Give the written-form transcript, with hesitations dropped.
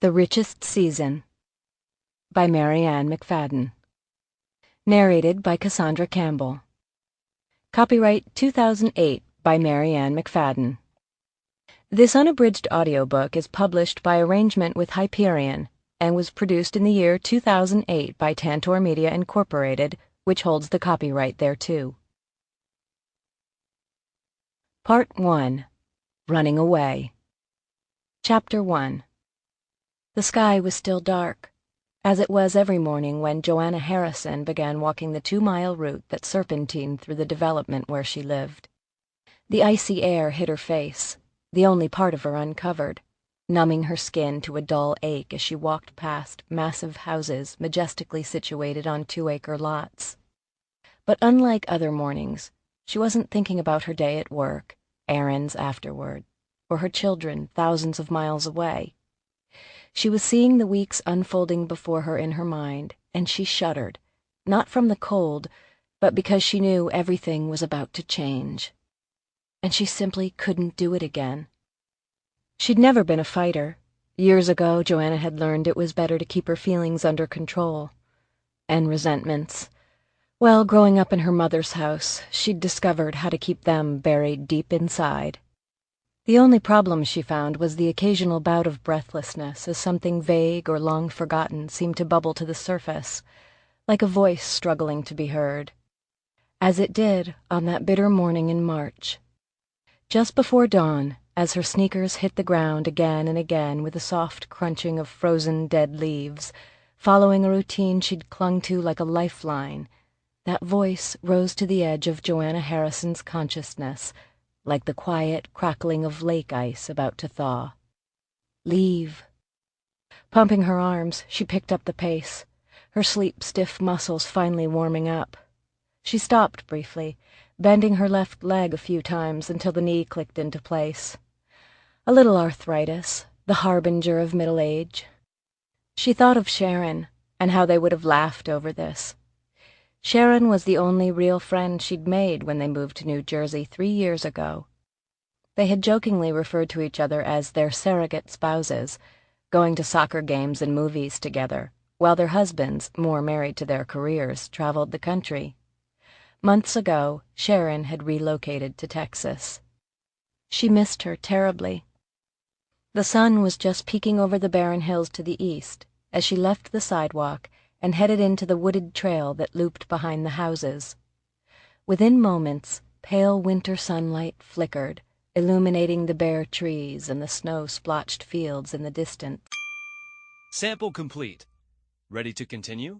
The Richest Season by Maryann McFadden. Narrated by Cassandra Campbell. Copyright 2008 by Maryann McFadden. This unabridged audiobook is published by arrangement with Hyperion and was produced in the year 2008 by Tantor Media Incorporated, which holds the copyright thereto. Part 1. Running Away. Chapter 1. The sky was still dark, as it was every morning when Joanna Harrison began walking the 2-mile route that serpentined through the development where she lived. The icy air hit her face, the only part of her uncovered, numbing her skin to a dull ache as she walked past massive houses majestically situated on 2-acre lots. But unlike other mornings, she wasn't thinking about her day at work, errands afterward, or her children thousands of miles away. She was seeing the weeks unfolding before her in her mind, and she shuddered, not from the cold, but because she knew everything was about to change. And she simply couldn't do it again. She'd never been a fighter. Years ago, Joanna had learned it was better to keep her feelings under control. And resentments. Well, growing up in her mother's house, she'd discovered how to keep them buried deep inside. The only problem she found was the occasional bout of breathlessness as something vague or long forgotten seemed to bubble to the surface, like a voice struggling to be heard. As it did on that bitter morning in March. Just before dawn, as her sneakers hit the ground again and again with a soft crunching of frozen dead leaves, following a routine she'd clung to like a lifeline, that voice rose to the edge of Joanna Harrison's consciousness, like the quiet crackling of lake ice about to thaw. Leave. Pumping her arms, she picked up the pace, her sleep-stiff muscles finally warming up. She stopped briefly, bending her left leg a few times until the knee clicked into place. A little arthritis, the harbinger of middle age. She thought of Sharon, and how they would have laughed over this. Sharon was the only real friend she'd made when they moved to New Jersey 3 years ago. They had jokingly referred to each other as their surrogate spouses, going to soccer games and movies together, while their husbands, more married to their careers, traveled the country. Months ago, Sharon had relocated to Texas. She missed her terribly. The sun was just peeking over the barren hills to the east as she left the sidewalk and headed into the wooded trail that looped behind the houses. Within moments, pale winter sunlight flickered, illuminating the bare trees and the snow-splotched fields in the distance. Sample complete. Ready to continue?